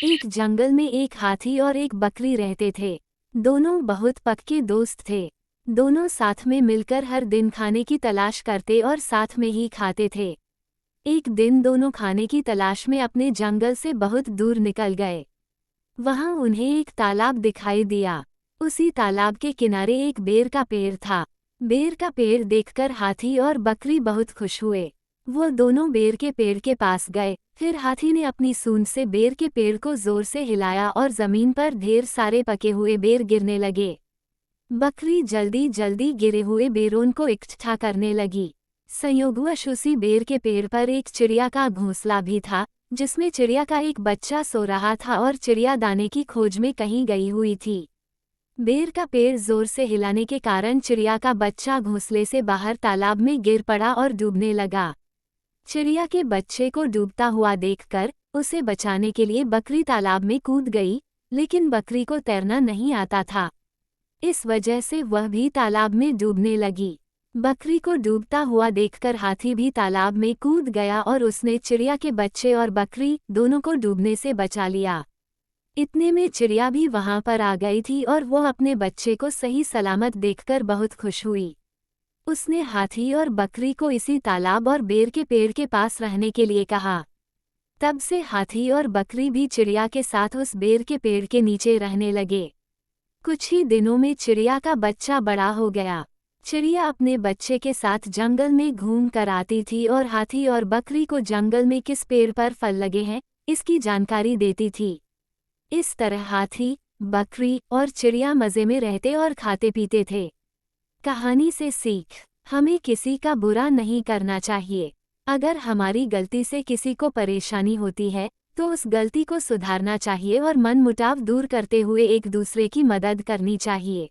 एक जंगल में एक हाथी और एक बकरी रहते थे। दोनों बहुत पक्के दोस्त थे। दोनों साथ में मिलकर हर दिन खाने की तलाश करते और साथ में ही खाते थे। एक दिन दोनों खाने की तलाश में अपने जंगल से बहुत दूर निकल गए। वहां उन्हें एक तालाब दिखाई दिया। उसी तालाब के किनारे एक बेर का पेड़ था। बेर का पेड़ देखकर हाथी और बकरी बहुत खुश हुए। वो दोनों बेर के पेड़ के पास गए। फिर हाथी ने अपनी सूंड से बेर के पेड़ को जोर से हिलाया और जमीन पर ढेर सारे पके हुए बेर गिरने लगे। बकरी जल्दी जल्दी गिरे हुए बेरों को इकट्ठा करने लगी। संयोगवश उसी बेर के पेड़ पर एक चिड़िया का घोंसला भी था, जिसमें चिड़िया का एक बच्चा सो रहा था और चिड़िया दाने की खोज में कहीं गई हुई थी। बेर का पेड़ जोर से हिलाने के कारण चिड़िया का बच्चा घोंसले से बाहर तालाब में गिर पड़ा और डूबने लगा। चिड़िया के बच्चे को डूबता हुआ देखकर उसे बचाने के लिए बकरी तालाब में कूद गई, लेकिन बकरी को तैरना नहीं आता था। इस वजह से वह भी तालाब में डूबने लगी। बकरी को डूबता हुआ देखकर हाथी भी तालाब में कूद गया और उसने चिड़िया के बच्चे और बकरी दोनों को डूबने से बचा लिया। इतने में चिड़िया भी वहां पर आ गई थी और वो अपने बच्चे को सही सलामत देखकर बहुत खुश हुई। उसने हाथी और बकरी को इसी तालाब और बेर के पेड़ के पास रहने के लिए कहा। तब से हाथी और बकरी भी चिड़िया के साथ उस बेर के पेड़ के नीचे रहने लगे। कुछ ही दिनों में चिड़िया का बच्चा बड़ा हो गया। चिड़िया अपने बच्चे के साथ जंगल में घूम कर आती थी और हाथी और बकरी को जंगल में किस पेड़ पर फल लगे हैं इसकी जानकारी देती थी। इस तरह हाथी, बकरी और चिड़िया मज़े में रहते और खाते पीते थे। कहानी से सीख, हमें किसी का बुरा नहीं करना चाहिए। अगर हमारी गलती से किसी को परेशानी होती है तो उस गलती को सुधारना चाहिए और मनमुटाव दूर करते हुए एक दूसरे की मदद करनी चाहिए।